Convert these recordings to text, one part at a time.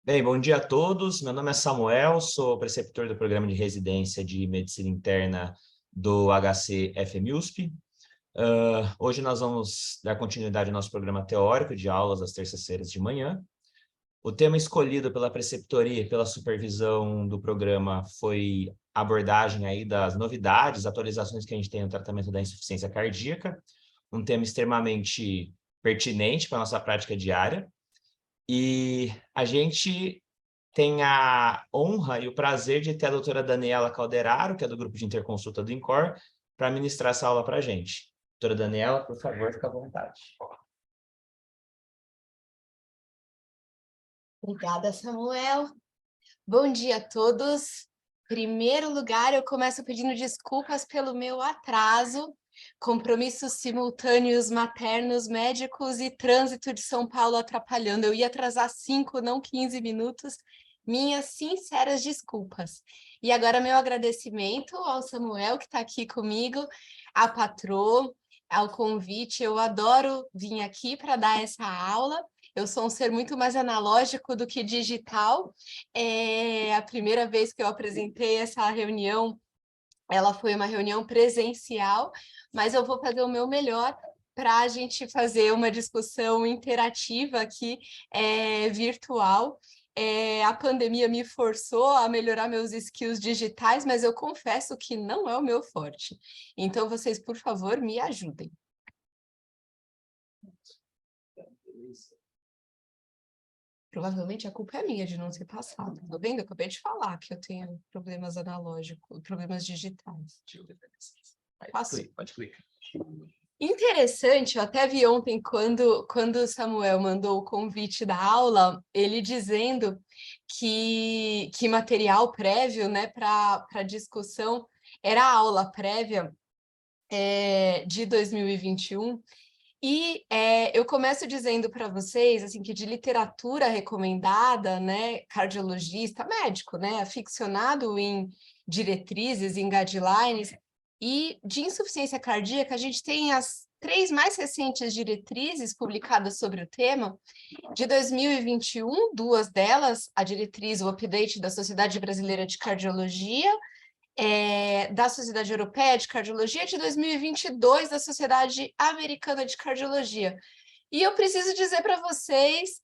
Bem, bom dia a todos. Meu nome é Samuel, sou preceptor do programa de residência de Medicina Interna do HC FMUSP. Hoje nós vamos dar continuidade ao nosso programa teórico de aulas às terças-feiras de manhã. O tema escolhido pela preceptoria e pela supervisão do programa foi a abordagem aí das novidades, atualizações que a gente tem no tratamento da insuficiência cardíaca, um tema extremamente pertinente para a nossa prática diária. E a gente tem a honra e o prazer de ter a doutora Daniela Calderaro, que é do grupo de interconsulta do INCOR, para ministrar essa aula para a gente. Doutora Daniela, por favor, fique à vontade. Obrigada, Samuel. Bom dia a todos. Em primeiro lugar, eu começo pedindo desculpas pelo meu atraso, compromissos simultâneos maternos, médicos e trânsito de São Paulo atrapalhando. Eu ia atrasar 5, não 15 minutos. Minhas sinceras desculpas. E agora meu agradecimento ao Samuel, que está aqui comigo, à patroa, ao convite. Eu adoro vir aqui para dar essa aula. Eu sou um ser muito mais analógico do que digital. A primeira vez que eu apresentei essa reunião, ela foi uma reunião presencial, mas eu vou fazer o meu melhor para a gente fazer uma discussão interativa aqui, virtual. A pandemia me forçou a melhorar meus skills digitais, mas eu confesso que não é o meu forte. Então, vocês, por favor, me ajudem. Provavelmente a culpa é minha de não ter passado. Tá vendo? Eu acabei de falar que eu tenho problemas analógicos, problemas digitais. Pode clicar. Interessante, eu até vi ontem quando o Samuel mandou o convite da aula, ele dizendo que material prévio, né, para discussão era a aula prévia de 2021. E eu começo dizendo para vocês assim, que de literatura recomendada, né, cardiologista, médico, né, aficionado em diretrizes, em guidelines, e de insuficiência cardíaca, a gente tem as 3 mais recentes diretrizes publicadas sobre o tema. De 2021, 2 delas, a diretriz, o update da Sociedade Brasileira de Cardiologia, da Sociedade Europeia de Cardiologia, de 2022, da Sociedade Americana de Cardiologia. E eu preciso dizer para vocês,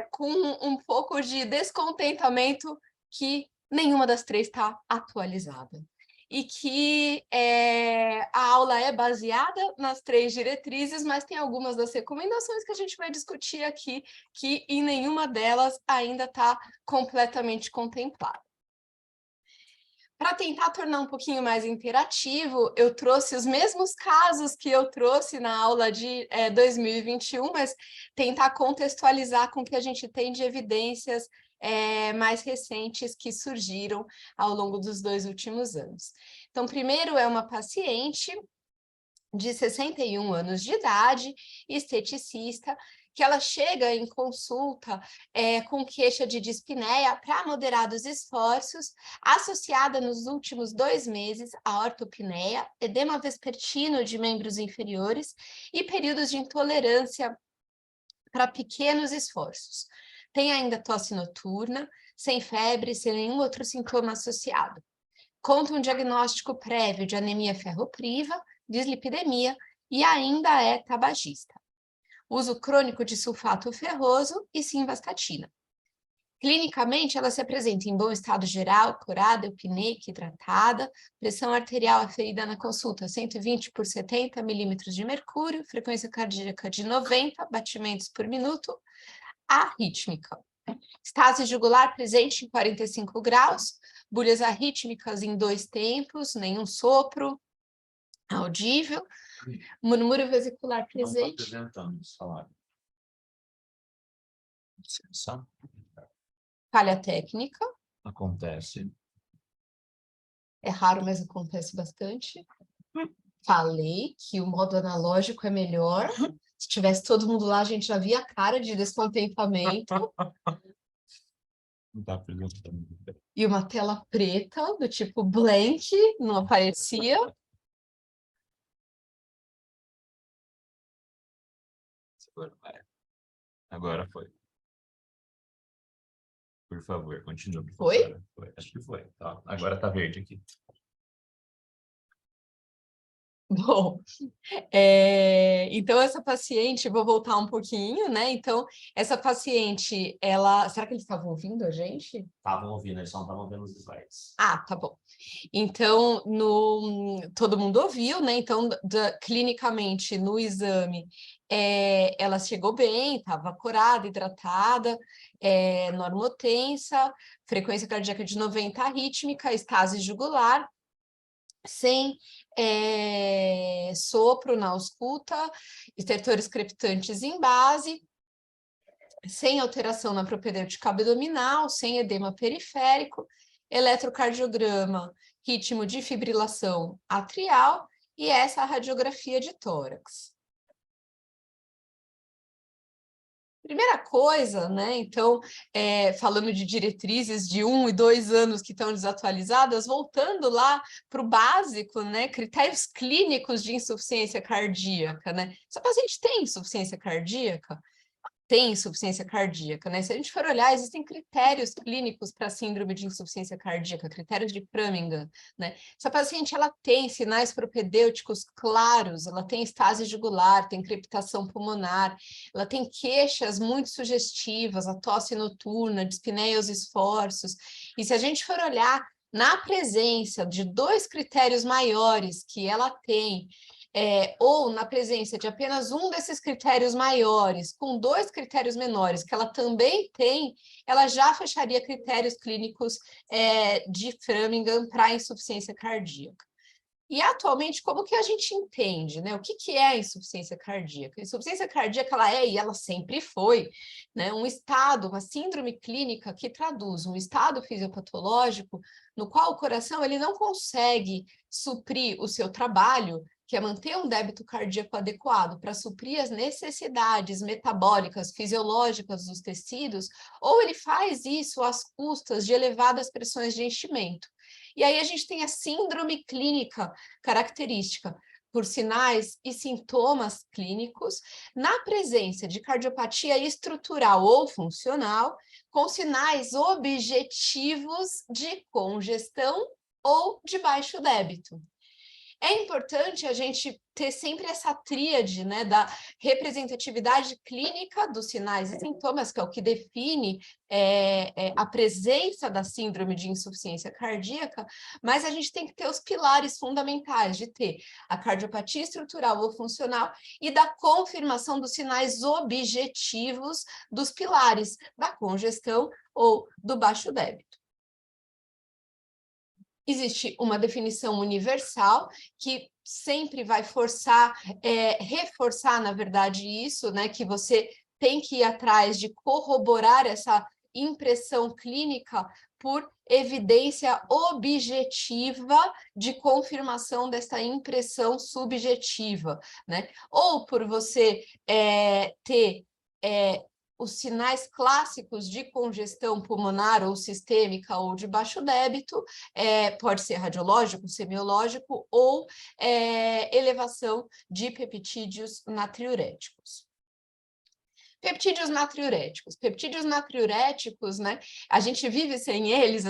com um pouco de descontentamento, que nenhuma das 3 está atualizada. E que a aula é baseada nas 3 diretrizes, mas tem algumas das recomendações que a gente vai discutir aqui, que em nenhuma delas ainda está completamente contemplada. Para tentar tornar um pouquinho mais interativo, eu trouxe os mesmos casos que eu trouxe na aula de 2021, mas tentar contextualizar com o que a gente tem de evidências mais recentes que surgiram ao longo dos 2 últimos anos. Então, primeiro é uma paciente de 61 anos de idade, esteticista, que ela chega em consulta com queixa de dispneia para moderados esforços, associada nos últimos 2 meses à ortopneia, edema vespertino de membros inferiores e períodos de intolerância para pequenos esforços. Tem ainda tosse noturna, sem febre, sem nenhum outro sintoma associado. Conta um diagnóstico prévio de anemia ferropriva, dislipidemia e ainda é tabagista. Uso crônico de sulfato ferroso e simvastatina. Clinicamente, ela se apresenta em bom estado geral, curada, eupneica, hidratada, pressão arterial aferida na consulta 120 por 70 milímetros de mercúrio, frequência cardíaca de 90 batimentos por minuto, arrítmica. Estase jugular presente em 45 graus, bolhas arrítmicas em 2 tempos, nenhum sopro audível, murmúrio vesicular presente. Não estou apresentando o salário. Licença. Falha técnica. Acontece. É raro, mas acontece bastante. Falei que o modo analógico é melhor. Se tivesse todo mundo lá, a gente já via a cara de descontentamento. Não está apresentando. E uma tela preta, do tipo blank, não aparecia. Agora foi. Por favor, continue. Foi? Foi? Acho que foi. Tá. Agora está verde aqui. Bom, então essa paciente, vou voltar um pouquinho, né? Então, essa paciente, será que eles estavam ouvindo a gente? Estavam ouvindo, eles só não estavam vendo os slides. Ah, tá bom. Então, todo mundo ouviu, né? Então, clinicamente, no exame, ela chegou bem, estava curada, hidratada, normotensa, frequência cardíaca de 90 rítmica, estase jugular, sem sopro na ausculta, estertores crepitantes em base, sem alteração na propedêutica abdominal, sem edema periférico, eletrocardiograma, ritmo de fibrilação atrial e essa radiografia de tórax. Primeira coisa, né, então, falando de diretrizes de 1 e 2 anos que estão desatualizadas, voltando lá para o básico, né, critérios clínicos de insuficiência cardíaca, né? Essa paciente tem insuficiência cardíaca? Tem insuficiência cardíaca, né? Se a gente for olhar, existem critérios clínicos para síndrome de insuficiência cardíaca, critérios de Framingham, né? Essa paciente, ela tem sinais propedêuticos claros, ela tem estase jugular, tem crepitação pulmonar, ela tem queixas muito sugestivas, a tosse noturna, dispneia aos esforços, e se a gente for olhar na presença de 2 critérios maiores que ela tem, ou na presença de apenas um desses critérios maiores, com 2 critérios menores, que ela também tem, ela já fecharia critérios clínicos de Framingham para insuficiência cardíaca. E, atualmente, como que a gente entende, né? O que é a insuficiência cardíaca? A insuficiência cardíaca, ela é, e ela sempre foi, né, um estado, uma síndrome clínica que traduz um estado fisiopatológico no qual o coração ele não consegue suprir o seu trabalho, que é manter um débito cardíaco adequado para suprir as necessidades metabólicas, fisiológicas dos tecidos, ou ele faz isso às custas de elevadas pressões de enchimento. E aí a gente tem a síndrome clínica característica por sinais e sintomas clínicos na presença de cardiopatia estrutural ou funcional, com sinais objetivos de congestão ou de baixo débito. É importante a gente ter sempre essa tríade, né, da representatividade clínica dos sinais e sintomas, que é o que define a presença da síndrome de insuficiência cardíaca, mas a gente tem que ter os pilares fundamentais de ter a cardiopatia estrutural ou funcional e da confirmação dos sinais objetivos dos pilares da congestão ou do baixo débito. Existe uma definição universal que sempre vai reforçar, na verdade, isso, né, que você tem que ir atrás de corroborar essa impressão clínica por evidência objetiva de confirmação dessa impressão subjetiva, né? Ou por você ter os sinais clássicos de congestão pulmonar ou sistêmica ou de baixo débito, pode ser radiológico, semiológico ou elevação de peptídeos natriuréticos. Peptídeos natriuréticos, né? A gente vive sem eles,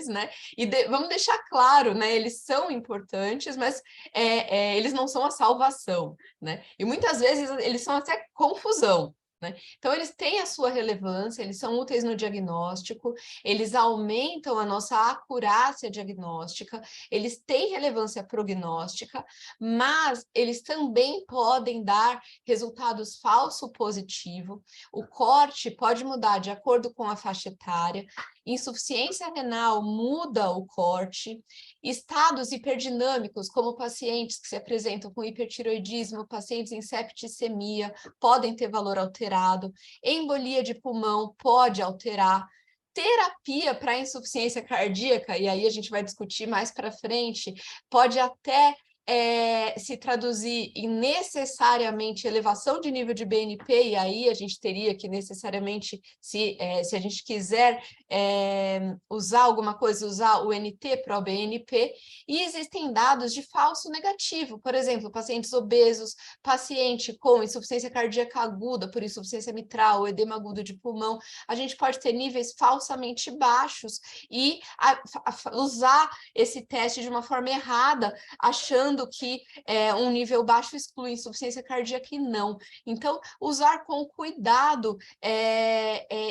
né? E vamos deixar claro, né? Eles são importantes, mas eles não são a salvação, né? E muitas vezes eles são até confusão, né? Então, eles têm a sua relevância, eles são úteis no diagnóstico, eles aumentam a nossa acurácia diagnóstica, eles têm relevância prognóstica, mas eles também podem dar resultados falso positivo. O corte pode mudar de acordo com a faixa etária, insuficiência renal muda o corte, estados hiperdinâmicos, como pacientes que se apresentam com hipertiroidismo, pacientes em septicemia, podem ter valor alterado, embolia de pulmão pode alterar, terapia para insuficiência cardíaca, e aí a gente vai discutir mais para frente, pode até se traduzir em necessariamente elevação de nível de BNP, e aí a gente teria que necessariamente, se a gente quiser usar alguma coisa, usar o NT para o BNP, e existem dados de falso negativo, por exemplo, pacientes obesos, paciente com insuficiência cardíaca aguda, por insuficiência mitral, edema agudo de pulmão, a gente pode ter níveis falsamente baixos e usar esse teste de uma forma errada, achando que um nível baixo exclui insuficiência cardíaca e não. Então, usar com cuidado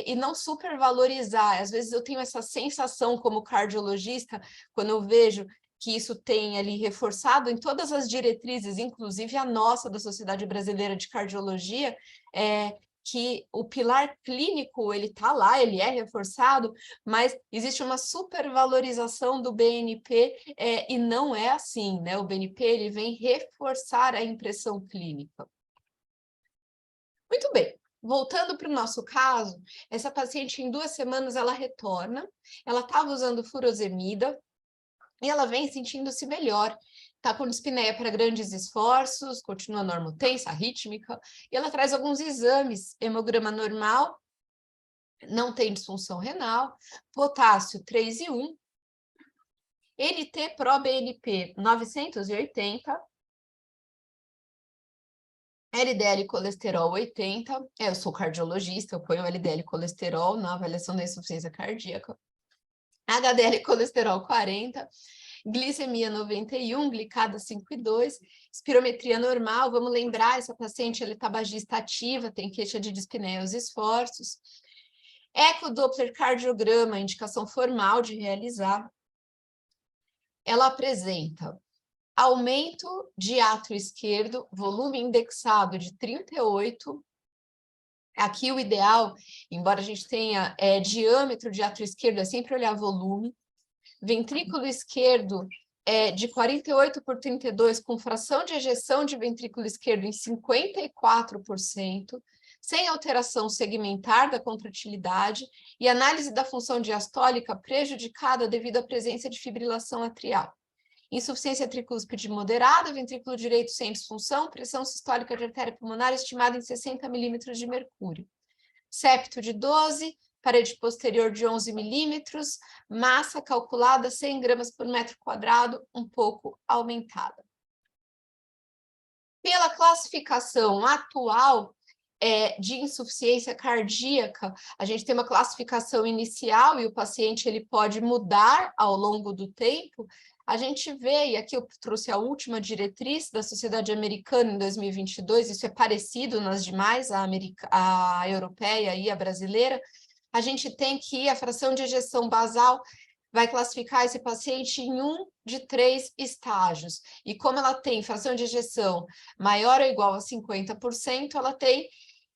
e não supervalorizar. Às vezes eu tenho essa sensação como cardiologista, quando eu vejo que isso tem ali reforçado em todas as diretrizes, inclusive a nossa, da Sociedade Brasileira de Cardiologia, que o pilar clínico, ele está lá, ele é reforçado, mas existe uma supervalorização do BNP e não é assim, né? O BNP, ele vem reforçar a impressão clínica. Muito bem. Voltando para o nosso caso, essa paciente em 2 semanas ela retorna, ela estava usando furosemida e ela vem sentindo-se melhor. Está com dispneia para grandes esforços, continua normotensa, arrítmica, e ela traz alguns exames, hemograma normal, não tem disfunção renal, potássio 3,1, NT-proBNP 980, LDL colesterol 80, eu sou cardiologista, eu ponho LDL colesterol na avaliação da insuficiência cardíaca, HDL colesterol 40, glicemia 91, glicada 5,2, espirometria normal, vamos lembrar, essa paciente ela é tabagista ativa, tem queixa de dispneia aos esforços. Ecodoppler cardiograma, indicação formal de realizar. Ela apresenta aumento de átrio esquerdo, volume indexado de 38. Aqui o ideal, embora a gente tenha diâmetro de átrio esquerdo, é sempre olhar volume. Ventrículo esquerdo de 48/32, com fração de ejeção de ventrículo esquerdo em 54%, sem alteração segmentar da contratilidade e análise da função diastólica prejudicada devido à presença de fibrilação atrial. Insuficiência tricúspide moderada, ventrículo direito sem disfunção, pressão sistólica de artéria pulmonar estimada em 60 milímetros de mercúrio. Septo de 12, parede posterior de 11 milímetros, massa calculada 100 gramas por metro quadrado, um pouco aumentada. Pela classificação atual de insuficiência cardíaca, a gente tem uma classificação inicial e o paciente ele pode mudar ao longo do tempo. A gente vê, e aqui eu trouxe a última diretriz da Sociedade Americana em 2022, isso é parecido nas demais, a europeia e a brasileira, a gente tem que a fração de ejeção basal vai classificar esse paciente em um de 3 estágios. E como ela tem fração de ejeção maior ou igual a 50%, ela tem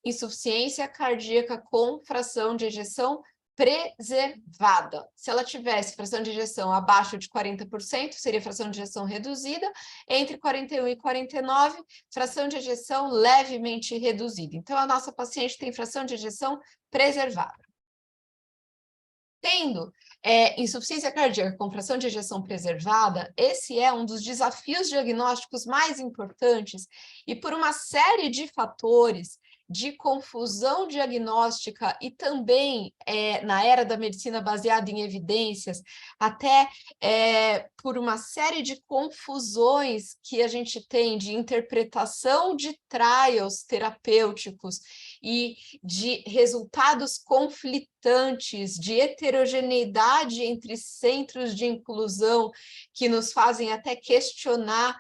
insuficiência cardíaca com fração de ejeção preservada. Se ela tivesse fração de ejeção abaixo de 40%, seria fração de ejeção reduzida, entre 41 e 49, fração de ejeção levemente reduzida. Então, a nossa paciente tem fração de ejeção preservada. Tendo insuficiência cardíaca com fração de ejeção preservada, esse é um dos desafios diagnósticos mais importantes e por uma série de fatores de confusão diagnóstica e também na era da medicina baseada em evidências, até por uma série de confusões que a gente tem de interpretação de trials terapêuticos e de resultados conflitantes, de heterogeneidade entre centros de inclusão que nos fazem até questionar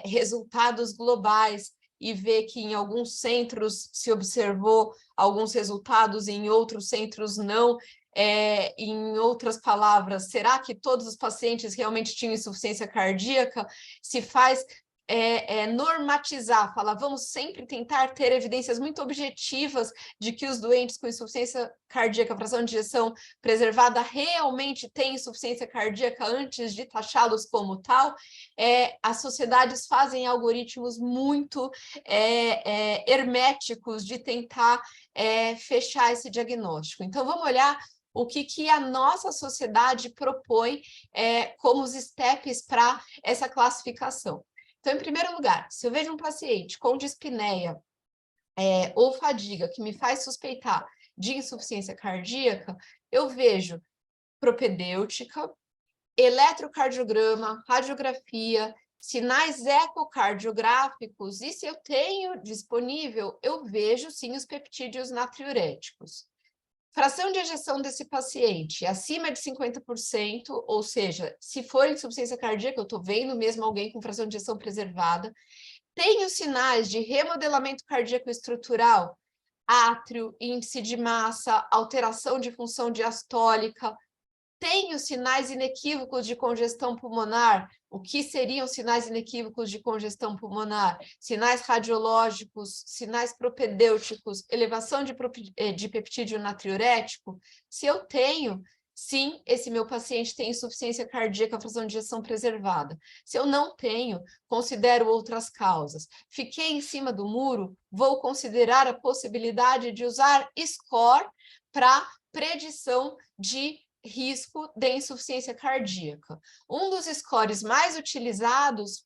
resultados globais e ver que em alguns centros se observou alguns resultados e em outros centros não. Em outras palavras, será que todos os pacientes realmente tinham insuficiência cardíaca? Se faz normatizar, falar, vamos sempre tentar ter evidências muito objetivas de que os doentes com insuficiência cardíaca, fração de ejeção preservada, realmente têm insuficiência cardíaca antes de taxá-los como tal. As sociedades fazem algoritmos muito herméticos de tentar fechar esse diagnóstico. Então, vamos olhar o que a nossa sociedade propõe como os steps para essa classificação. Então, em primeiro lugar, se eu vejo um paciente com dispneia ou fadiga que me faz suspeitar de insuficiência cardíaca, eu vejo propedêutica, eletrocardiograma, radiografia, sinais ecocardiográficos, e se eu tenho disponível, eu vejo sim os peptídeos natriuréticos. Fração de ejeção desse paciente acima de 50%, ou seja, se for insuficiência cardíaca, eu estou vendo mesmo alguém com fração de ejeção preservada. Tenho sinais de remodelamento cardíaco estrutural, átrio, índice de massa, alteração de função diastólica. Tenho sinais inequívocos de congestão pulmonar. O que seriam sinais inequívocos de congestão pulmonar? Sinais radiológicos, sinais propedêuticos, elevação de peptídeo natriurético. Se eu tenho, sim, esse meu paciente tem insuficiência cardíaca, fração de ejeção preservada. Se eu não tenho, considero outras causas. Fiquei em cima do muro, vou considerar a possibilidade de usar score para predição de risco de insuficiência cardíaca. Um dos scores mais utilizados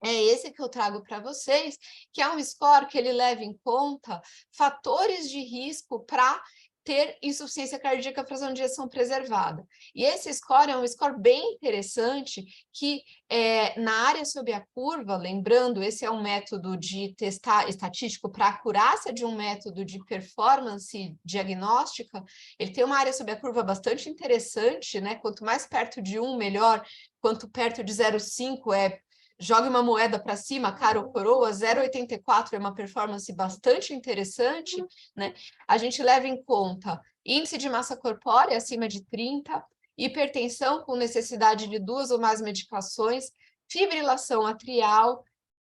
é esse que eu trago para vocês, que é um score que ele leva em conta fatores de risco para ter insuficiência cardíaca, fração de ejeção preservada. E esse score é um score bem interessante que, na área sob a curva, lembrando, esse é um método de testar estatístico para acurácia de um método de performance diagnóstica, ele tem uma área sob a curva bastante interessante, né? Quanto mais perto de 1, melhor, quanto perto de 0,5 jogue uma moeda para cima, cara ou coroa, 0,84 é uma performance bastante interessante, né? A gente leva em conta índice de massa corpórea acima de 30, hipertensão com necessidade de 2 ou mais medicações, fibrilação atrial,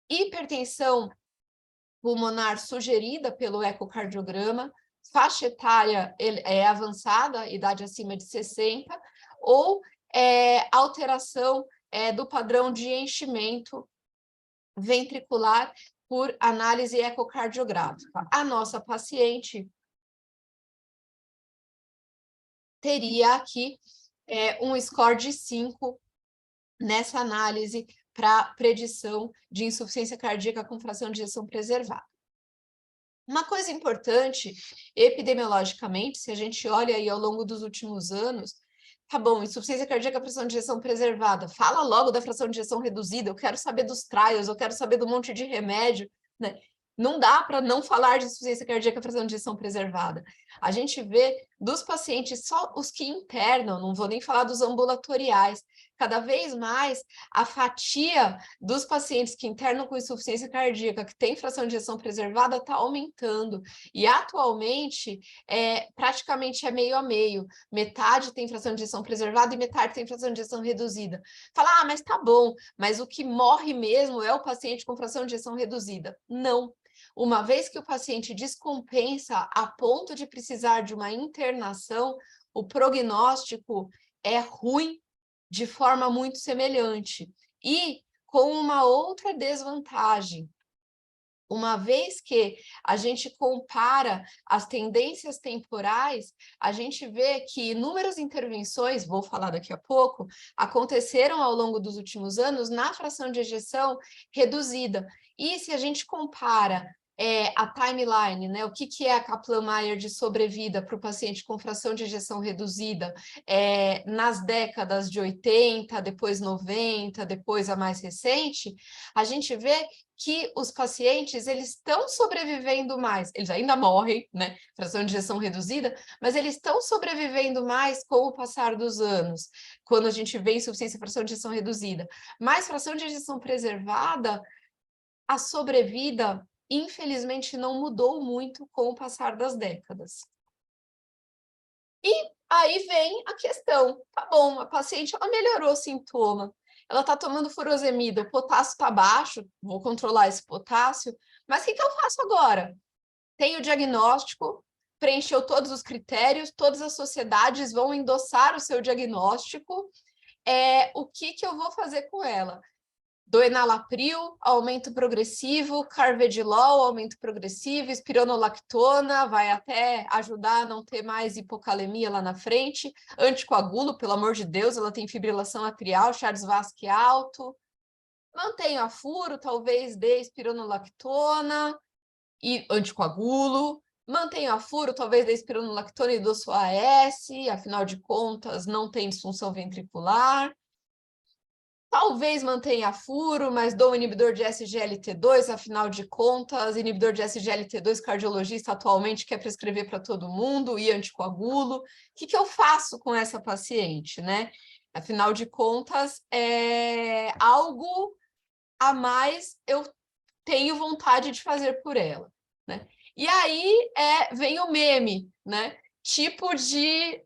hipertensão pulmonar sugerida pelo ecocardiograma, faixa etária avançada, idade acima de 60, ou alteração do padrão de enchimento ventricular por análise ecocardiográfica. A nossa paciente teria aqui um score de 5 nessa análise para predição de insuficiência cardíaca com fração de ejeção preservada. Uma coisa importante, epidemiologicamente, se a gente olha aí ao longo dos últimos anos, tá bom, insuficiência cardíaca, fração de ejeção preservada, fala logo da fração de ejeção reduzida, eu quero saber dos trials, eu quero saber do monte de remédio, né? Não dá para não falar de insuficiência cardíaca, fração de ejeção preservada. A gente vê dos pacientes, só os que internam, não vou nem falar dos ambulatoriais, cada vez mais a fatia dos pacientes que internam com insuficiência cardíaca, que tem fração de ejeção preservada, está aumentando. E atualmente, praticamente é meio a meio. Metade tem fração de ejeção preservada e metade tem fração de ejeção reduzida. Fala, mas tá bom, mas o que morre mesmo é o paciente com fração de ejeção reduzida. Não. Uma vez que o paciente descompensa a ponto de precisar de uma internação, o prognóstico é ruim de forma muito semelhante. E com uma outra desvantagem. Uma vez que a gente compara as tendências temporais, a gente vê que inúmeras intervenções, vou falar daqui a pouco, aconteceram ao longo dos últimos anos na fração de ejeção reduzida. E se a gente compara a timeline, né? O que é a Kaplan-Meier de sobrevida para o paciente com fração de ejeção reduzida nas décadas de 80, depois 90, depois a mais recente, a gente vê que os pacientes, eles estão sobrevivendo mais, eles ainda morrem, né, fração de ejeção reduzida, mas eles estão sobrevivendo mais com o passar dos anos, quando a gente vê insuficiência fração de ejeção reduzida. Mas fração de ejeção preservada, a sobrevida, infelizmente, não mudou muito com o passar das décadas. E aí vem a questão, tá bom, a paciente, ela melhorou o sintoma, ela está tomando furosemida, o potássio está baixo, vou controlar esse potássio, mas o que eu faço agora? Tenho o diagnóstico, preencheu todos os critérios, todas as sociedades vão endossar o seu diagnóstico, o que eu vou fazer com ela? do enalapril, aumento progressivo, carvedilol, aumento progressivo, espironolactona, vai até ajudar a não ter mais hipocalemia lá na frente, anticoagulo, pelo amor de Deus, ela tem fibrilação atrial, Charles-Vasque alto, mantenho a furo, talvez dê espironolactona e anticoagulo, mantenho a furo, talvez dê espironolactona e doço AS, afinal de contas não tem disfunção ventricular, talvez mantenha furo, mas dou um inibidor de SGLT2, afinal de contas, inibidor de SGLT2, cardiologista atualmente quer prescrever para todo mundo, e anticoagulo. O que eu faço com essa paciente, né? Afinal de contas, algo a mais eu tenho vontade de fazer por ela, né? E aí vem o meme, né? Tipo de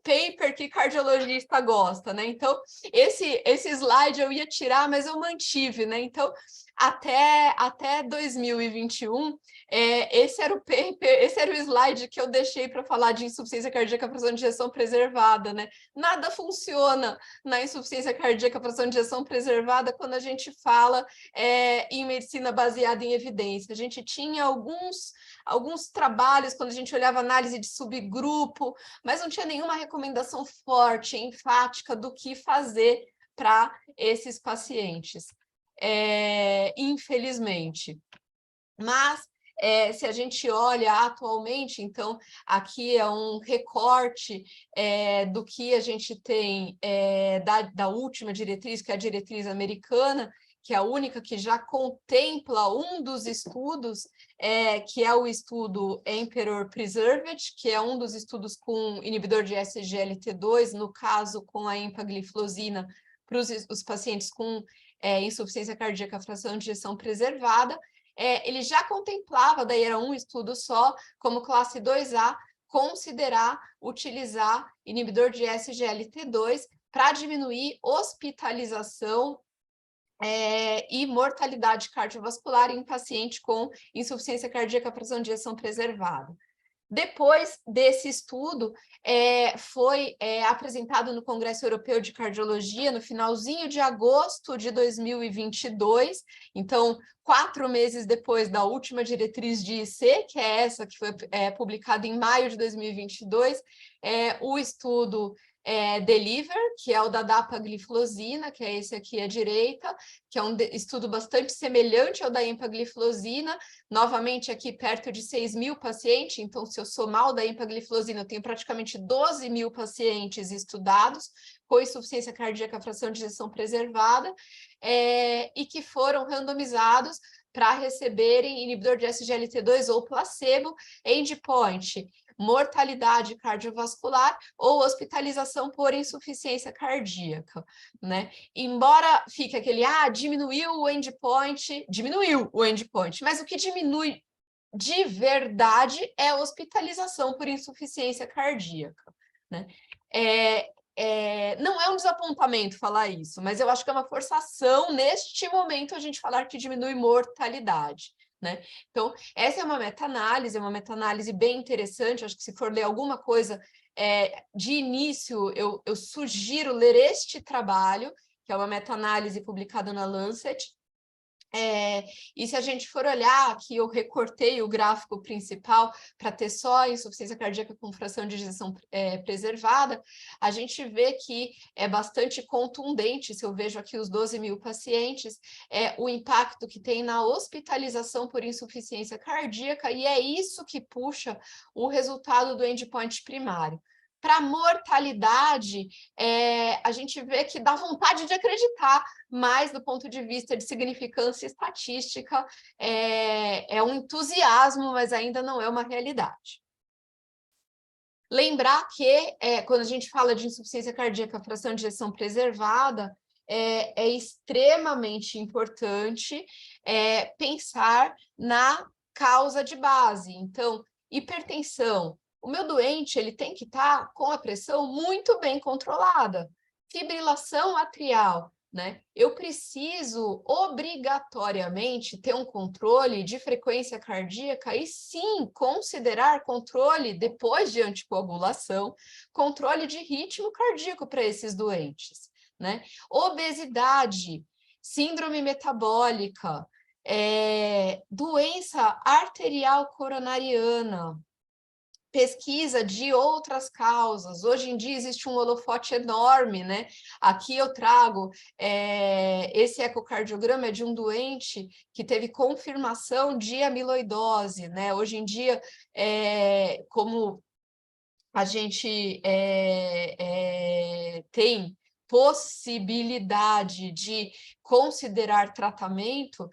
paper que cardiologista gosta, né? Então, esse slide eu ia tirar, mas eu mantive, né? Então, até 2021, esse era o paper, esse era o slide que eu deixei para falar de insuficiência cardíaca fração de ejeção preservada, né? Nada funciona na insuficiência cardíaca fração de ejeção preservada quando a gente fala em medicina baseada em evidência. A gente tinha alguns trabalhos quando a gente olhava análise de subgrupo, mas não tinha nenhuma recomendação forte, enfática do que fazer para esses pacientes, infelizmente. Mas, se a gente olha atualmente, então, aqui é um recorte do que a gente tem da última diretriz, que é a diretriz americana, que é a única que já contempla um dos estudos, que é o estudo Emperor Preserved, que é um dos estudos com inibidor de SGLT2, no caso com a empagliflozina, para os pacientes com insuficiência cardíaca fração de ejeção preservada. Ele já contemplava, daí era um estudo só, como classe 2A, considerar utilizar inibidor de SGLT2 para diminuir hospitalização e mortalidade cardiovascular em paciente com insuficiência cardíaca fração de ejeção preservada. Depois desse estudo, foi apresentado no Congresso Europeu de Cardiologia no finalzinho de agosto de 2022, então, 4 meses depois da última diretriz de IC, que é essa que foi publicada em maio de 2022, o estudo Deliver, que é o da dapagliflozina, que é esse aqui à direita, que é um estudo bastante semelhante ao da empagliflozina, novamente aqui perto de 6.000 pacientes, então se eu somar o da empagliflozina, eu tenho praticamente 12.000 pacientes estudados com insuficiência cardíaca fração de ejeção preservada, e que foram randomizados para receberem inibidor de SGLT2 ou placebo, endpoint, mortalidade cardiovascular ou hospitalização por insuficiência cardíaca, né? Embora fique aquele, diminuiu o endpoint, mas o que diminui de verdade é a hospitalização por insuficiência cardíaca, né? Não é um desapontamento falar isso, mas eu acho que é uma forçação, neste momento, a gente falar que diminui mortalidade, né? Então, essa é uma meta-análise bem interessante, acho que se for ler alguma coisa de início, eu sugiro ler este trabalho, que é uma meta-análise publicada na Lancet. E se a gente for olhar, aqui eu recortei o gráfico principal para ter só a insuficiência cardíaca com fração de ejeção preservada, a gente vê que é bastante contundente, se eu vejo aqui os 12.000 pacientes, o impacto que tem na hospitalização por insuficiência cardíaca, e é isso que puxa o resultado do endpoint primário. Para mortalidade, a gente vê que dá vontade de acreditar, mas do ponto de vista de significância estatística, é um entusiasmo, mas ainda não é uma realidade. Lembrar que, quando a gente fala de insuficiência cardíaca fração de ejeção preservada, é extremamente importante pensar na causa de base. Então, hipertensão. O meu doente ele tem que estar com a pressão muito bem controlada. Fibrilação atrial, né? Eu preciso obrigatoriamente ter um controle de frequência cardíaca e sim considerar controle depois de anticoagulação, controle de ritmo cardíaco para esses doentes, né? Obesidade, síndrome metabólica, doença arterial coronariana, pesquisa de outras causas. Hoje em dia existe um holofote enorme, né? Aqui eu trago esse ecocardiograma é de um doente que teve confirmação de amiloidose, né? Hoje em dia, como a gente tem possibilidade de considerar tratamento,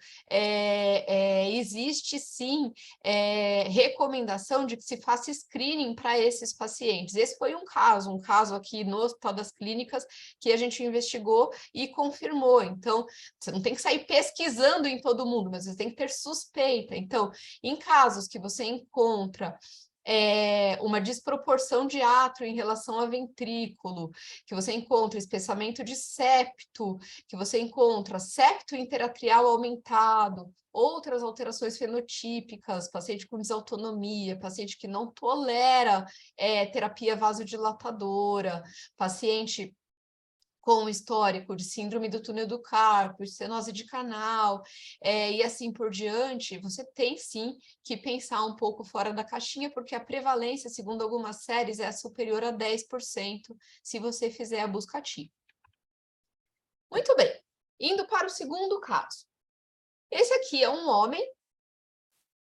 existe sim recomendação de que se faça screening para esses pacientes. Esse foi um caso aqui no Hospital das Clínicas que a gente investigou e confirmou. Então, você não tem que sair pesquisando em todo mundo, mas você tem que ter suspeita. Então, em casos que você encontra uma desproporção de átrio em relação a ventrículo, que você encontra espessamento de septo, que você encontra septo interatrial aumentado, outras alterações fenotípicas, paciente com desautonomia, paciente que não tolera terapia vasodilatadora, paciente com histórico de síndrome do túnel do carpo, estenose de canal, e assim por diante, você tem sim que pensar um pouco fora da caixinha, porque a prevalência, segundo algumas séries, é superior a 10% se você fizer a busca ativa. Muito bem, indo para o segundo caso. Esse aqui é um homem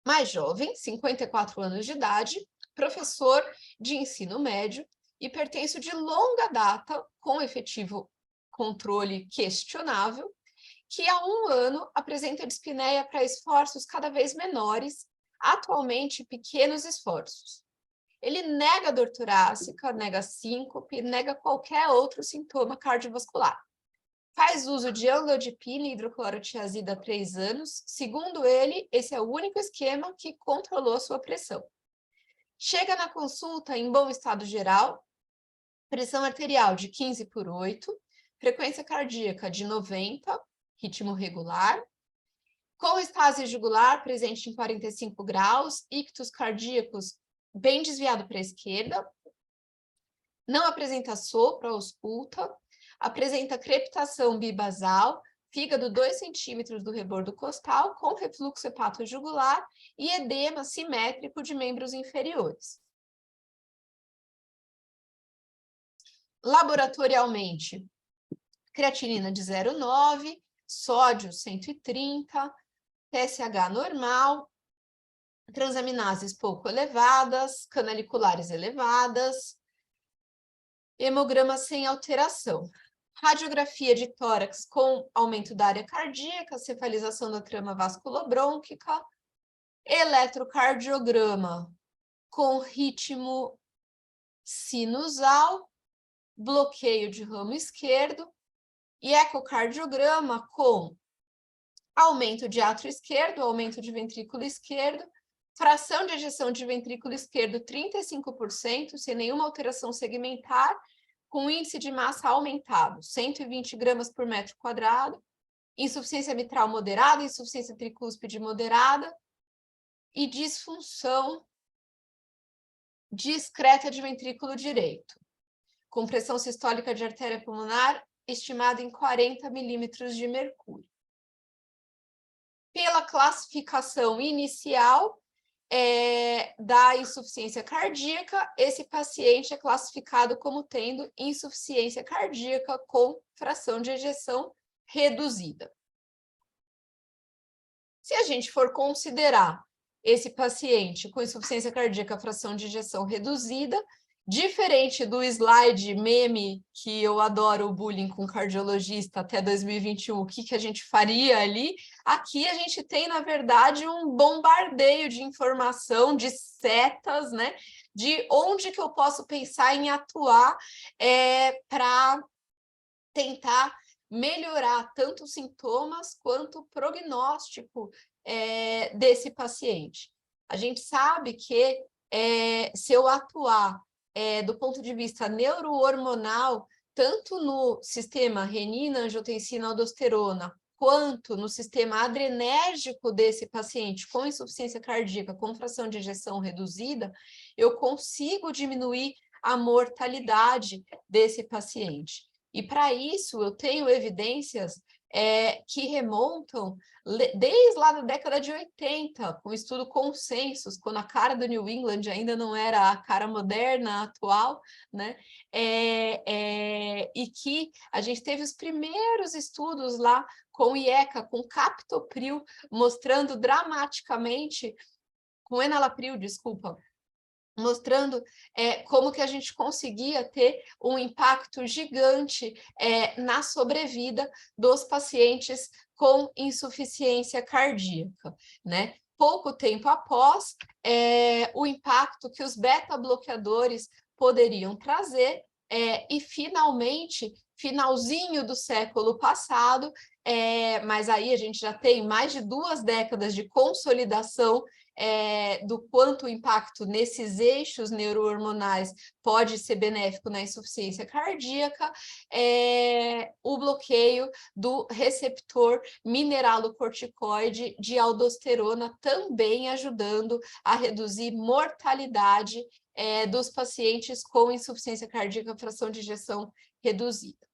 mais jovem, 54 anos de idade, professor de ensino médio, hipertenso de longa data, com efetivo controle questionável, que há 1 ano apresenta dispneia para esforços cada vez menores, atualmente pequenos esforços. Ele nega dor torácica, nega síncope, nega qualquer outro sintoma cardiovascular. Faz uso de amlodipina e hidroclorotiazida há 3 anos. Segundo ele, esse é o único esquema que controlou sua pressão. Chega na consulta em bom estado geral, pressão arterial de 15/8, frequência cardíaca de 90, ritmo regular, com estase jugular presente em 45 graus, ictus cardíacos bem desviado para a esquerda, não apresenta sopro, ausculta, apresenta crepitação bibasal, fígado 2 centímetros do rebordo costal, com refluxo hepatojugular e edema simétrico de membros inferiores. Laboratorialmente, creatinina de 0,9, sódio 130, TSH normal, transaminases pouco elevadas, canaliculares elevadas, hemograma sem alteração. Radiografia de tórax com aumento da área cardíaca, cefalização da trama vasculobrônquica, eletrocardiograma com ritmo sinusal, bloqueio de ramo esquerdo, e ecocardiograma com aumento de átrio esquerdo, aumento de ventrículo esquerdo, fração de ejeção de ventrículo esquerdo 35%, sem nenhuma alteração segmentar, com índice de massa aumentado, 120 gramas por metro quadrado, insuficiência mitral moderada, insuficiência tricúspide moderada e disfunção discreta de ventrículo direito, com pressão sistólica de artéria pulmonar estimada em 40 milímetros de mercúrio. Pela classificação inicial da insuficiência cardíaca, esse paciente é classificado como tendo insuficiência cardíaca com fração de ejeção reduzida. Se a gente for considerar esse paciente com insuficiência cardíaca, fração de ejeção reduzida, diferente do slide meme, que eu adoro o bullying com cardiologista até 2021, o que a gente faria ali? Aqui a gente tem, na verdade, um bombardeio de informação, de setas, né? De onde que eu posso pensar em atuar para tentar melhorar tanto os sintomas quanto o prognóstico desse paciente. A gente sabe que se eu atuar do ponto de vista neurohormonal, tanto no sistema renina, angiotensina, aldosterona, quanto no sistema adrenérgico desse paciente com insuficiência cardíaca, com fração de ejeção reduzida, eu consigo diminuir a mortalidade desse paciente. E para isso eu tenho evidências que remontam desde lá da década de 80, com o estudo Consensus, quando a cara do New England ainda não era a cara moderna, atual, né? E que a gente teve os primeiros estudos lá com o IECA, com captopril, mostrando dramaticamente, com enalapril, desculpa, mostrando como que a gente conseguia ter um impacto gigante na sobrevida dos pacientes com insuficiência cardíaca, né? Pouco tempo após, o impacto que os beta-bloqueadores poderiam trazer, e finalmente, finalzinho do século passado, mas aí a gente já tem mais de 2 décadas de consolidação do quanto o impacto nesses eixos neurohormonais pode ser benéfico na insuficiência cardíaca, o bloqueio do receptor mineralocorticoide de aldosterona, também ajudando a reduzir mortalidade dos pacientes com insuficiência cardíaca, fração de ejeção reduzida.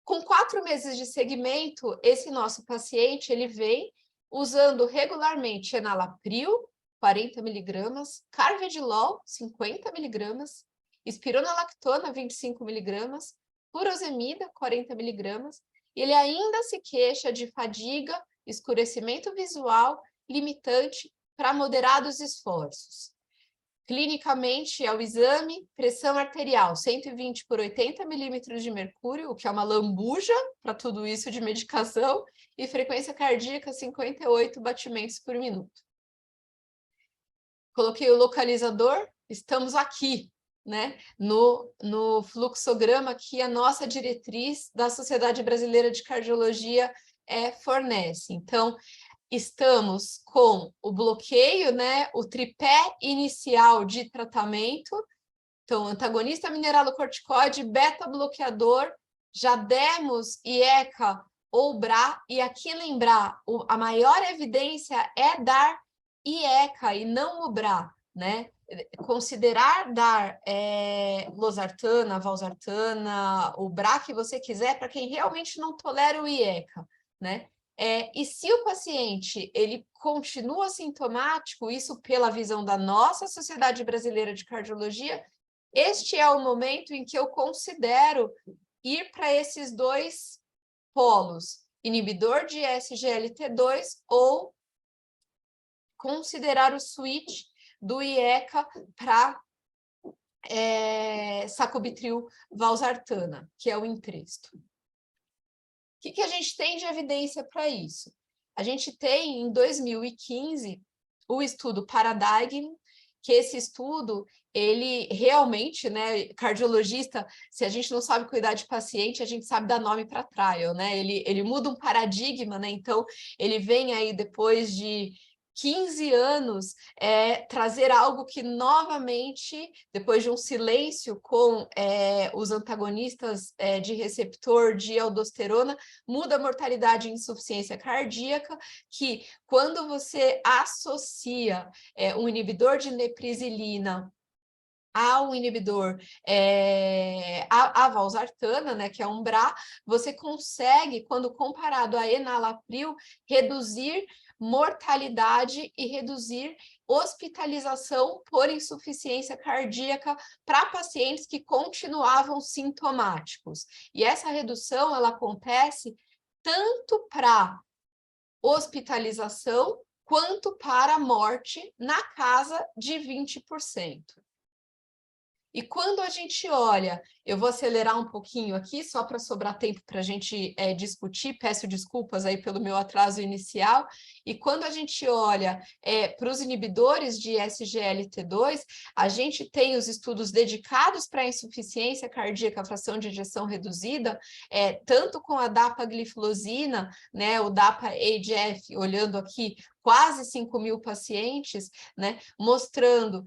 Com 4 meses de segmento, esse nosso paciente ele vem usando regularmente enalapril, 40 miligramas, carvedilol, 50 miligramas, espironolactona, 25 miligramas, furosemida, 40 miligramas, e ele ainda se queixa de fadiga, escurecimento visual, limitante para moderados esforços. Clinicamente, é o exame, pressão arterial, 120 por 80 milímetros de mercúrio, o que é uma lambuja para tudo isso de medicação, e frequência cardíaca, 58 batimentos por minuto. Coloquei o localizador, estamos aqui, né? No fluxograma que a nossa diretriz da Sociedade Brasileira de Cardiologia fornece. Então, estamos com o bloqueio, né, o tripé inicial de tratamento, então antagonista mineralocorticoide, beta-bloqueador, já demos IECA ou BRA, e aqui lembrar, a maior evidência é dar IECA e não o BRA, né? Considerar dar losartana, valsartana, o BRA que você quiser, para quem realmente não tolera o IECA, né? E se o paciente ele continua sintomático, isso pela visão da nossa Sociedade Brasileira de Cardiologia, este é o momento em que eu considero ir para esses 2 polos, inibidor de SGLT2 ou considerar o switch do IECA para sacubitril valsartana, que é o Entresto. O que a gente tem de evidência para isso? A gente tem, em 2015, o estudo Paradigm, que esse estudo, ele realmente, né, cardiologista, se a gente não sabe cuidar de paciente, a gente sabe dar nome para trial, né? Ele muda um paradigma, né? Então, ele vem aí depois de 15 anos, trazer algo que novamente, depois de um silêncio com os antagonistas de receptor de aldosterona, muda a mortalidade e insuficiência cardíaca, que quando você associa um inibidor de neprisilina ao inibidor, a valsartana, né, que é um BRA, você consegue, quando comparado a enalapril, reduzir mortalidade e reduzir hospitalização por insuficiência cardíaca para pacientes que continuavam sintomáticos. E essa redução, ela acontece tanto para hospitalização quanto para a morte na casa de 20%. E quando a gente olha, eu vou acelerar um pouquinho aqui, só para sobrar tempo para a gente discutir, peço desculpas aí pelo meu atraso inicial, e quando a gente olha para os inibidores de SGLT2, a gente tem os estudos dedicados para a insuficiência cardíaca, fração de ejeção reduzida, tanto com a dapagliflozina, né, o DAPA-HF, olhando aqui, quase 5.000 pacientes, né, mostrando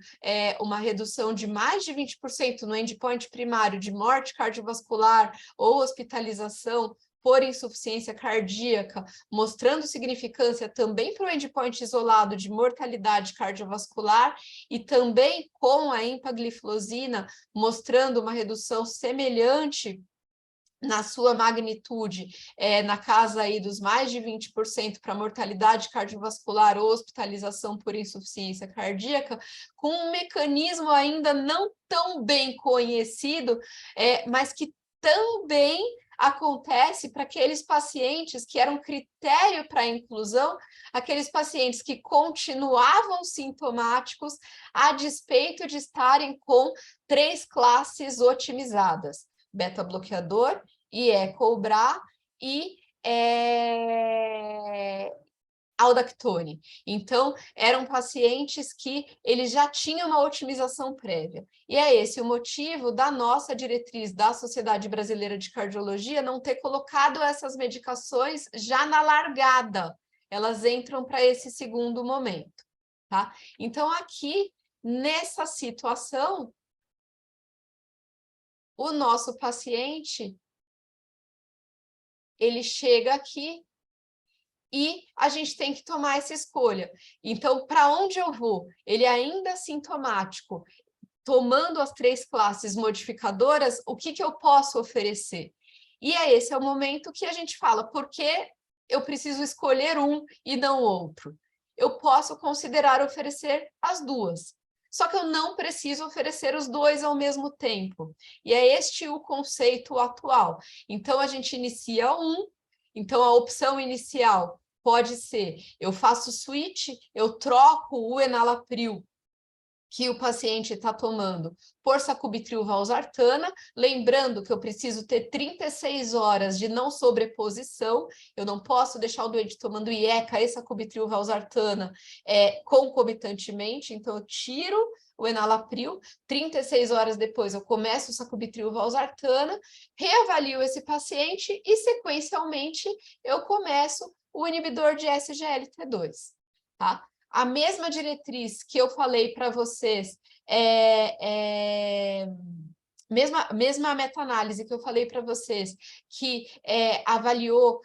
uma redução de mais de 20% no endpoint primário de morte cardiovascular ou hospitalização por insuficiência cardíaca, mostrando significância também para o endpoint isolado de mortalidade cardiovascular e também com a empagliflozina, mostrando uma redução semelhante na sua magnitude, na casa aí dos mais de 20% para mortalidade cardiovascular ou hospitalização por insuficiência cardíaca, com um mecanismo ainda não tão bem conhecido, mas que também acontece para aqueles pacientes que eram critério para inclusão, aqueles pacientes que continuavam sintomáticos a despeito de estarem com 3 classes otimizadas: beta-bloqueador, Iecobra e aldactone. Então, eram pacientes que eles já tinham uma otimização prévia. E é esse o motivo da nossa diretriz da Sociedade Brasileira de Cardiologia não ter colocado essas medicações já na largada. Elas entram para esse segundo momento, tá? Então, aqui, nessa situação, o nosso paciente, ele chega aqui e a gente tem que tomar essa escolha. Então, para onde eu vou? Ele ainda é sintomático, tomando as 3 classes modificadoras, o que eu posso oferecer? E esse é o momento que a gente fala, por que eu preciso escolher um e não outro? Eu posso considerar oferecer as duas. Só que eu não preciso oferecer os 2 ao mesmo tempo. E é este o conceito atual. Então, a gente inicia um. Então, a opção inicial pode ser, eu faço switch, eu troco o enalapril que o paciente está tomando por sacubitril/valsartana, lembrando que eu preciso ter 36 horas de não sobreposição, eu não posso deixar o doente tomando IECA e sacubitril/valsartana concomitantemente, então eu tiro o enalapril, 36 horas depois eu começo o sacubitril/valsartana, reavalio esse paciente e, sequencialmente, eu começo o inibidor de SGLT2, tá? A mesma diretriz que eu falei para vocês, mesma meta-análise que eu falei para vocês, que avaliou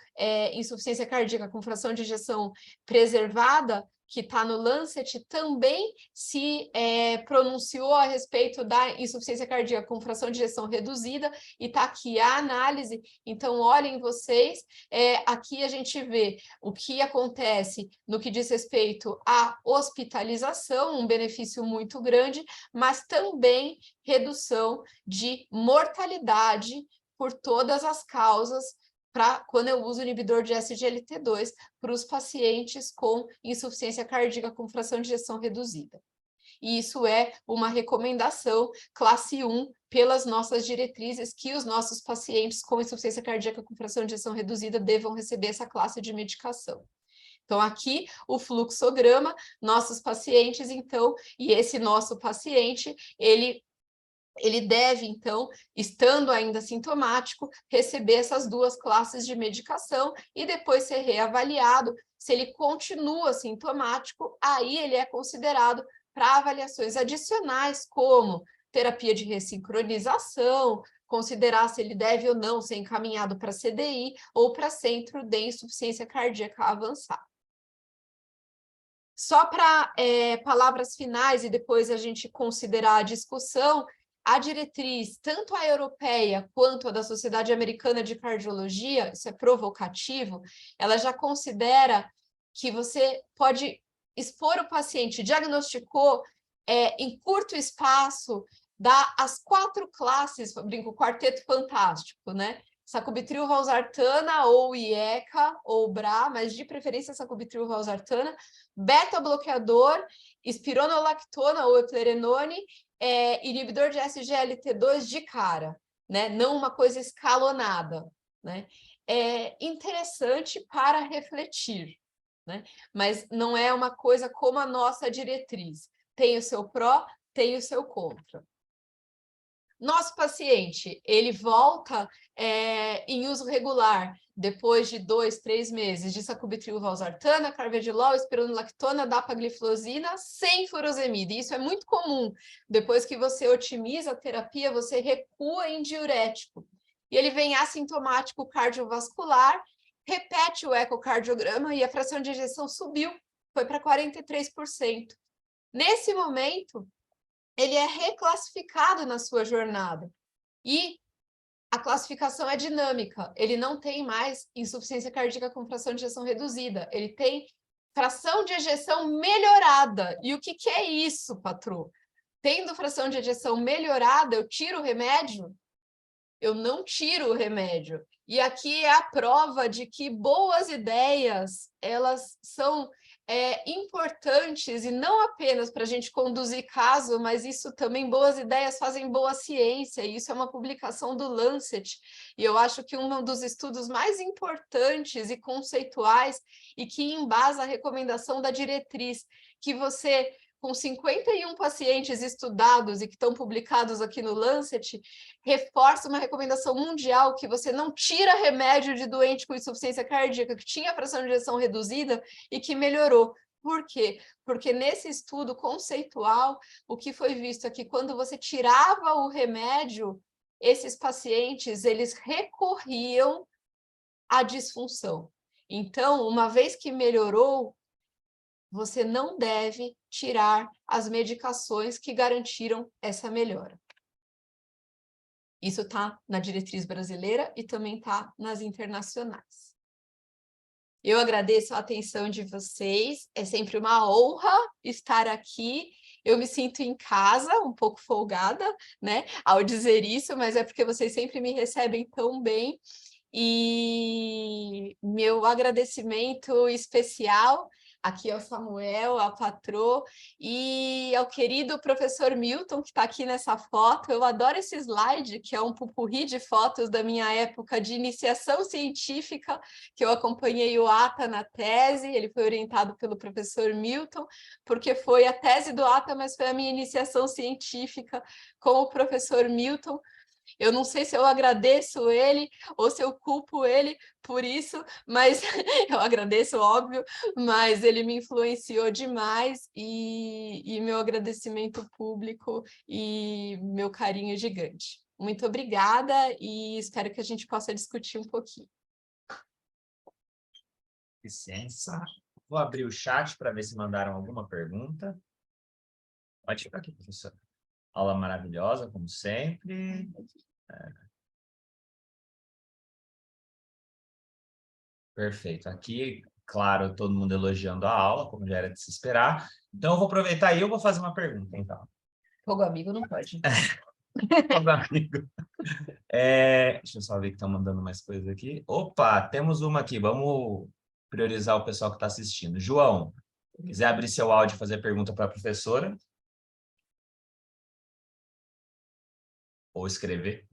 insuficiência cardíaca com fração de ejeção preservada, que está no Lancet, também se pronunciou a respeito da insuficiência cardíaca com fração de ejeção reduzida, e está aqui a análise. Então, olhem vocês, aqui a gente vê o que acontece no que diz respeito à hospitalização, um benefício muito grande, mas também redução de mortalidade por todas as causas, quando eu uso o inibidor de SGLT2 para os pacientes com insuficiência cardíaca com fração de ejeção reduzida. E isso é uma recomendação classe 1 pelas nossas diretrizes, que os nossos pacientes com insuficiência cardíaca com fração de ejeção reduzida devam receber essa classe de medicação. Então, aqui, o fluxograma, nossos pacientes, então, e esse nosso paciente, ele deve, então, estando ainda sintomático, receber essas 2 classes de medicação e depois ser reavaliado. Se ele continua sintomático, aí ele é considerado para avaliações adicionais, como terapia de ressincronização, considerar se ele deve ou não ser encaminhado para CDI ou para centro de insuficiência cardíaca avançada. Só para palavras finais e depois a gente considerar a discussão, a diretriz, tanto a europeia quanto a da Sociedade Americana de Cardiologia, isso é provocativo, ela já considera que você pode expor o paciente, diagnosticou em curto espaço, dá as 4 classes, brinco, quarteto fantástico, né? Sacubitril/valsartana ou IECA ou BRA, mas de preferência sacubitril/valsartana, beta-bloqueador, espironolactona ou eplerenone, inibidor de SGLT2 de cara, né? Não uma coisa escalonada, né? É interessante para refletir, né? Mas não é uma coisa como a nossa diretriz. Tem o seu pró, tem o seu contra. Nosso paciente, ele volta em uso regular depois de 2, 3 meses de sacubitril/valsartana, carvedilol, espironolactona, dapagliflozina, sem furosemida. Isso é muito comum. Depois que você otimiza a terapia, você recua em diurético. e ele vem assintomático cardiovascular, repete o ecocardiograma e a fração de ejeção subiu, foi para 43%. Nesse momento, ele é reclassificado na sua jornada. E a classificação é dinâmica. Ele não tem mais insuficiência cardíaca com fração de ejeção reduzida. Ele tem fração de ejeção melhorada. E o que é isso, patrô? Tendo fração de ejeção melhorada, eu tiro o remédio? Eu não tiro o remédio. E aqui é a prova de que boas ideias, elas são importantes, e não apenas para a gente conduzir caso, mas isso também, boas ideias fazem boa ciência, e isso é uma publicação do Lancet, e eu acho que um dos estudos mais importantes e conceituais, e que embasa a recomendação da diretriz, que você, com 51 pacientes estudados e que estão publicados aqui no Lancet, reforça uma recomendação mundial que você não tira remédio de doente com insuficiência cardíaca, que tinha fração de ejeção reduzida e que melhorou. Por quê? Porque nesse estudo conceitual, o que foi visto é que quando você tirava o remédio, esses pacientes, eles recorriam à disfunção. Então, uma vez que melhorou, você não deve tirar as medicações que garantiram essa melhora. Isso está na diretriz brasileira e também está nas internacionais. Eu agradeço a atenção de vocês, é sempre uma honra estar aqui. Eu me sinto em casa, um pouco folgada, né, ao dizer isso, mas é porque vocês sempre me recebem tão bem. E meu agradecimento especial aqui ao Samuel, ao patrô e ao querido professor Milton, que está aqui nessa foto. Eu adoro esse slide, que é um pupurri de fotos da minha época de iniciação científica, que eu acompanhei o ATA na tese. Ele foi orientado pelo professor Milton, porque foi a tese do ATA, mas foi a minha iniciação científica com o professor Milton. Eu não sei se eu agradeço ele ou se eu culpo ele por isso, mas eu agradeço, óbvio, mas ele me influenciou demais e meu agradecimento público e meu carinho gigante. Muito obrigada e espero que a gente possa discutir um pouquinho. Licença. Vou abrir o chat para ver se mandaram alguma pergunta. Pode ficar aqui, professor. Aula maravilhosa, como sempre. Perfeito. Aqui, claro, todo mundo elogiando a aula, como já era de se esperar. Então, eu vou aproveitar e eu vou fazer uma pergunta, então. Fogo amigo não pode. Fogo amigo. Deixa eu só ver que estão mandando mais coisas aqui. Opa, temos uma aqui. Vamos priorizar o pessoal que está assistindo. João, se quiser abrir seu áudio e fazer pergunta para a professora. Ou escrever.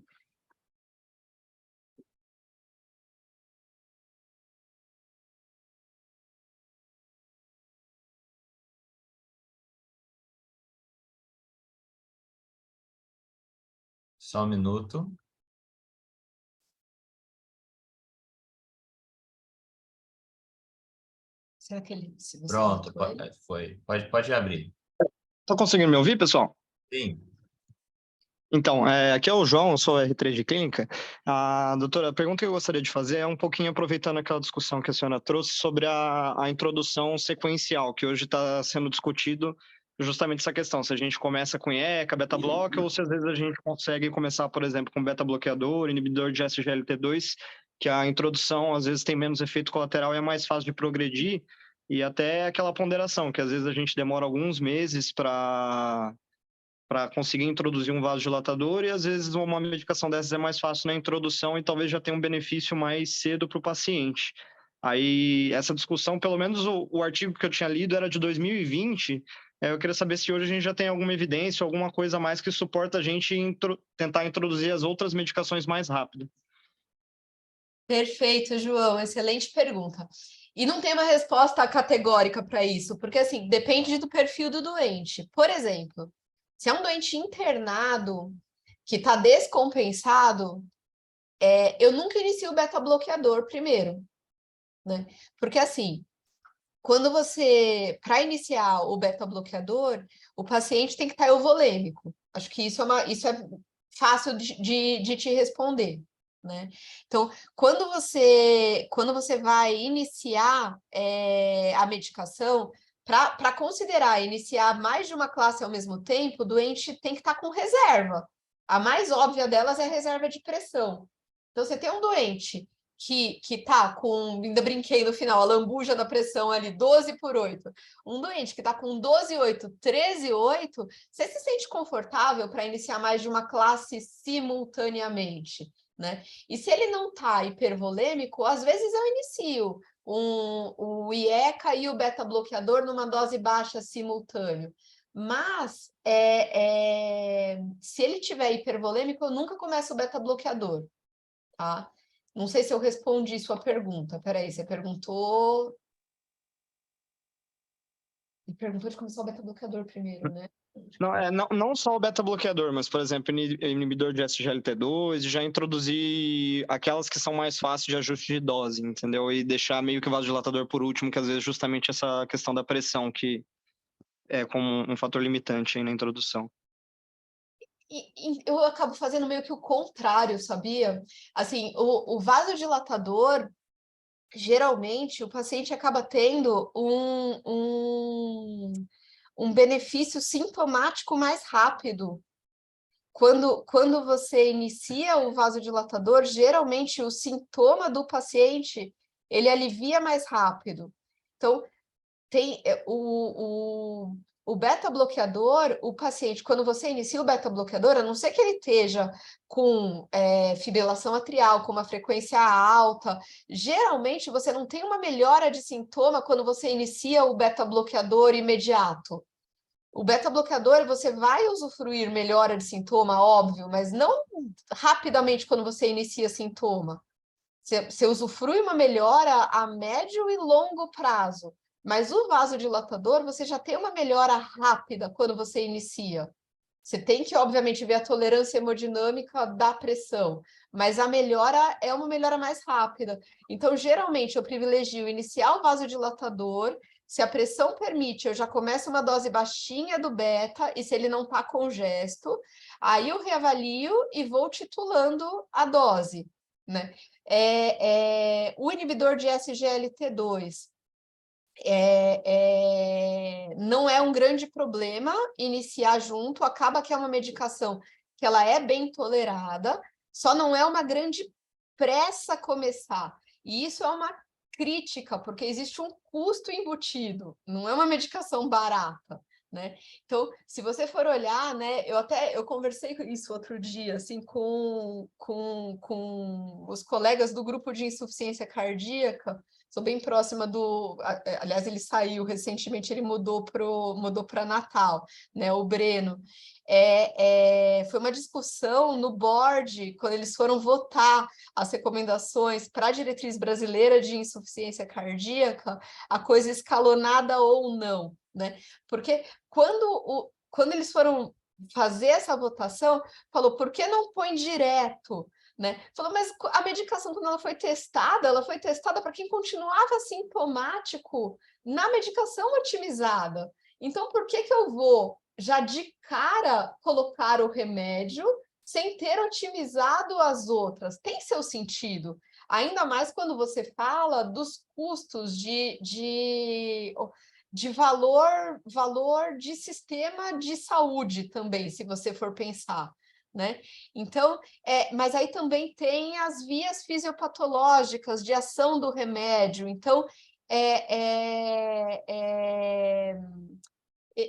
Só um minuto. Será que ele... Se você Pronto, foi. Pode abrir. Tá conseguindo me ouvir, pessoal? Sim. Então, aqui é o João, eu sou R3 de Clínica. Doutora, a pergunta que eu gostaria de fazer é um pouquinho aproveitando aquela discussão que a senhora trouxe sobre a introdução sequencial, que hoje está sendo discutido justamente essa questão, se a gente começa com IECA, beta-blocker, ou se às vezes a gente consegue começar, por exemplo, com beta-bloqueador, inibidor de SGLT2, que a introdução às vezes tem menos efeito colateral e é mais fácil de progredir, e até aquela ponderação, que às vezes a gente demora alguns meses para conseguir introduzir um vasodilatador e às vezes uma medicação dessas é mais fácil na introdução e talvez já tenha um benefício mais cedo para o paciente. Aí, essa discussão, pelo menos o artigo que eu tinha lido era de 2020, eu queria saber se hoje a gente já tem alguma evidência, alguma coisa a mais que suporta a gente tentar introduzir as outras medicações mais rápido. Perfeito, João, excelente pergunta. E não tem uma resposta categórica para isso, porque assim, depende do perfil do doente. Por exemplo, se é um doente internado que está descompensado, eu nunca inicio o beta-bloqueador primeiro, né? Porque assim, quando você, para iniciar o beta-bloqueador, o paciente tem que estar euvolêmico. Acho que isso é fácil de te responder, né? Então, quando você vai iniciar a medicação, para considerar iniciar mais de uma classe ao mesmo tempo, o doente tem que estar com reserva. A mais óbvia delas é a reserva de pressão. Então, você tem um doente que está com, ainda brinquei no final, a lambuja da pressão ali, 12/8. Um doente que está com 12/8, 13/8, você se sente confortável para iniciar mais de uma classe simultaneamente, né? E se ele não está hipervolêmico, às vezes eu inicio o IECA e o beta-bloqueador numa dose baixa simultâneo. Mas, se ele tiver hipervolêmico, eu nunca começo o beta-bloqueador, tá? Não sei se eu respondi sua pergunta. Peraí, você perguntou... Ele perguntou de começar o beta-bloqueador primeiro, né? Não só o beta-bloqueador, mas, por exemplo, inibidor de SGLT2, já introduzir aquelas que são mais fáceis de ajuste de dose, entendeu? E deixar meio que o vasodilatador por último, que às vezes justamente essa questão da pressão, que é como um fator limitante aí na introdução. E eu acabo fazendo meio que o contrário, sabia? Assim, o vasodilatador, geralmente, o paciente acaba tendo um benefício sintomático mais rápido. Quando você inicia o vasodilatador, geralmente o sintoma do paciente, ele alivia mais rápido. Então, tem o beta-bloqueador, o paciente, quando você inicia o beta-bloqueador, a não ser que ele esteja com fibrilação atrial, com uma frequência alta, geralmente você não tem uma melhora de sintoma quando você inicia o beta-bloqueador imediato. O beta-bloqueador, você vai usufruir melhora de sintoma, óbvio, mas não rapidamente quando você inicia sintoma. Você usufrui uma melhora a médio e longo prazo, mas o vasodilatador, você já tem uma melhora rápida quando você inicia. Você tem que, obviamente, ver a tolerância hemodinâmica da pressão, mas a melhora é uma melhora mais rápida. Então, geralmente, eu privilegio iniciar o vasodilatador. Se a pressão permite, eu já começo uma dose baixinha do beta, e se ele não está congesto, aí eu reavalio e vou titulando a dose, né? O inibidor de SGLT2 não é um grande problema iniciar junto, acaba que é uma medicação que ela é bem tolerada, só não é uma grande pressa começar. E isso é uma crítica, porque existe um custo embutido, não é uma medicação barata, né? Então, se você for olhar, né, eu conversei isso outro dia, assim, com os colegas do grupo de insuficiência cardíaca. Sou bem próxima aliás, ele saiu recentemente, ele mudou para Natal, né, o Breno. Foi uma discussão no board, quando eles foram votar as recomendações para a diretriz brasileira de insuficiência cardíaca, a coisa escalonada ou não, né? Porque quando eles foram fazer essa votação, falou, por que não põe direto? Né? Falou, mas a medicação, quando ela foi testada para quem continuava sintomático na medicação otimizada. Então, por que eu vou já de cara colocar o remédio sem ter otimizado as outras? Tem seu sentido. Ainda mais quando você fala dos custos de valor de sistema de saúde também, se você for pensar, né? Então, mas aí também tem as vias fisiopatológicas de ação do remédio. Então,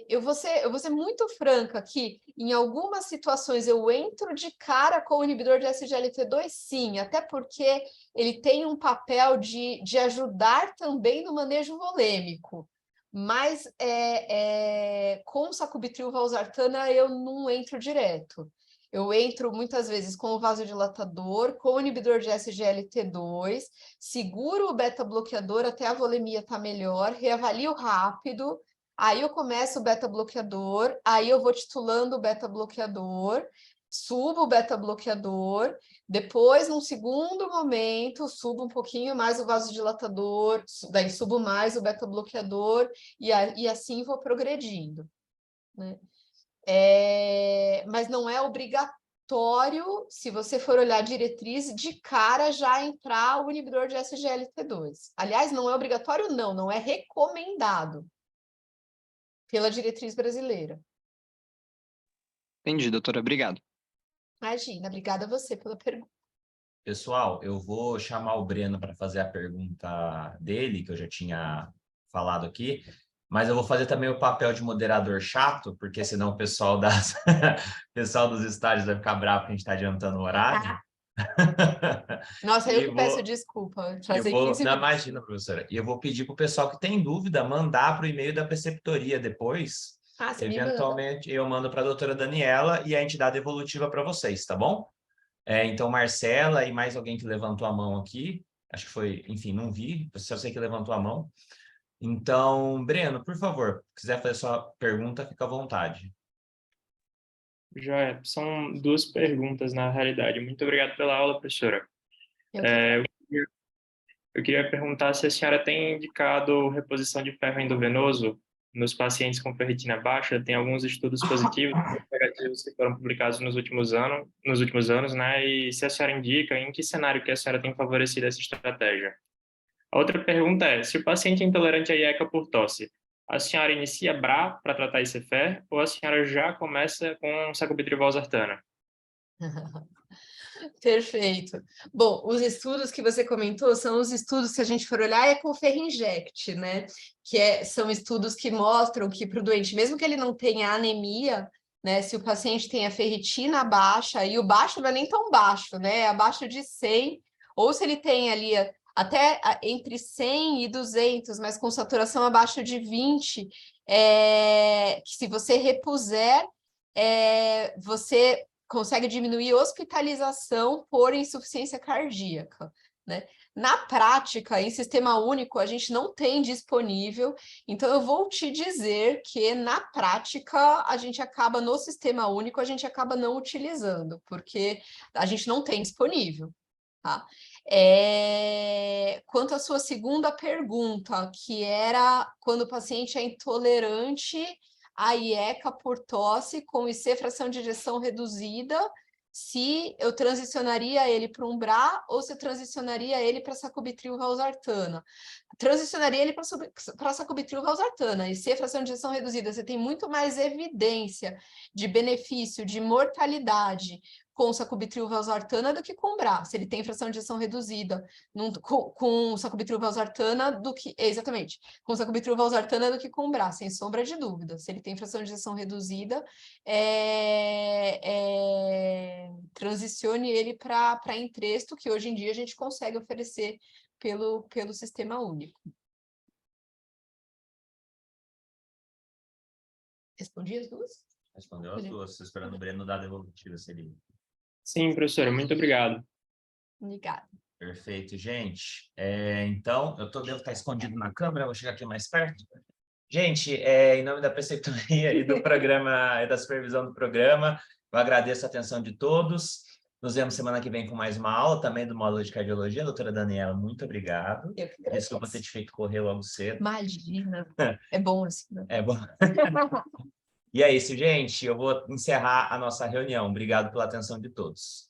eu vou ser muito franca que, em algumas situações, eu entro de cara com o inibidor de SGLT2, sim, até porque ele tem um papel de ajudar também no manejo volêmico. Mas com sacubitril valsartana eu não entro direto. Eu entro muitas vezes com o vasodilatador, com o inibidor de SGLT2, seguro o beta-bloqueador até a volemia estar melhor, reavalio rápido, aí eu começo o beta-bloqueador, aí eu vou titulando o beta-bloqueador, subo o beta-bloqueador, depois, num segundo momento, subo um pouquinho mais o vasodilatador, daí subo mais o beta-bloqueador, e assim vou progredindo, né? Mas não é obrigatório obrigatório, se você for olhar a diretriz, de cara já entrar o inibidor de SGLT2. Aliás, não é obrigatório, não é recomendado pela diretriz brasileira. Entendi, doutora. Obrigado. Imagina, obrigada a você pela pergunta. Pessoal, eu vou chamar o Breno para fazer a pergunta dele, que eu já tinha falado aqui, mas eu vou fazer também o papel de moderador chato, porque senão o pessoal, pessoal dos estádios vai ficar bravo que a gente está adiantando o horário. Nossa, eu que peço desculpa. Trazer 15 Não, minutos. imagina, professora. E eu vou pedir para o pessoal que tem dúvida mandar para o e-mail da preceptoria depois. Você me manda. Eventualmente, eu mando para a doutora Daniela e a entidade evolutiva para vocês, tá bom? Então, Marcela e mais alguém que levantou a mão aqui, acho que foi, enfim, não vi, só sei que levantou a mão. Então, Breno, por favor, se quiser fazer sua pergunta, fica à vontade. Já são duas perguntas, na realidade. Muito obrigado pela aula, professora. Eu queria perguntar se a senhora tem indicado reposição de ferro endovenoso nos pacientes com ferritina baixa. Tem alguns estudos positivos negativos que foram publicados nos últimos anos, né? E se a senhora indica, em que cenário que a senhora tem favorecido essa estratégia? A outra pergunta é, se o paciente é intolerante à IECA por tosse, a senhora inicia BRA para tratar esse FE ou a senhora já começa com sacubitril/valsartana? Perfeito. Bom, os estudos que você comentou são os estudos, se a gente for olhar, é com ferrinject, né? São estudos que mostram que para o doente, mesmo que ele não tenha anemia, né? Se o paciente tem a ferritina baixa, e o baixo não é nem tão baixo, né? É abaixo de 100, ou se ele tem ali até entre 100 e 200, mas com saturação abaixo de 20, que se você repuser, você consegue diminuir hospitalização por insuficiência cardíaca, né? Na prática, em sistema único, a gente não tem disponível, então eu vou te dizer que, na prática, no sistema único, a gente acaba não utilizando, porque a gente não tem disponível, tá? Quanto à sua segunda pergunta, que era quando o paciente é intolerante a IECA por tosse com IC fração de ejeção reduzida, se eu transicionaria ele para um BRA ou se eu transicionaria ele para sacubitril/valsartana. Transicionaria ele para sacubitril/valsartana. IC fração de ejeção reduzida, você tem muito mais evidência de benefício de mortalidade com sacubitril/valsartana do que com BRA. Se ele tem fração de ejeção reduzida com sacubitril/valsartana do que... Exatamente. Com sacubitril/valsartana do que com BRA, sem sombra de dúvida. Se ele tem fração de ejeção reduzida, transicione ele para Entresto, que hoje em dia a gente consegue oferecer pelo sistema único. Respondi as duas? Respondeu as duas, estou esperando o Breno dar a devolutiva, seria. Sim, professora, muito obrigado. Obrigada. Perfeito, gente. Então, devo estar escondido na câmera, vou chegar aqui mais perto. Gente, em nome da preceptoria e do programa, e da supervisão do programa, eu agradeço a atenção de todos. Nos vemos semana que vem com mais uma aula, também do módulo de cardiologia. Doutora Daniela, muito obrigado. Eu que agradeço. Desculpa ter te feito correr logo cedo. Imagina. É bom assim, né? É bom. E é isso, gente. Eu vou encerrar a nossa reunião. Obrigado pela atenção de todos.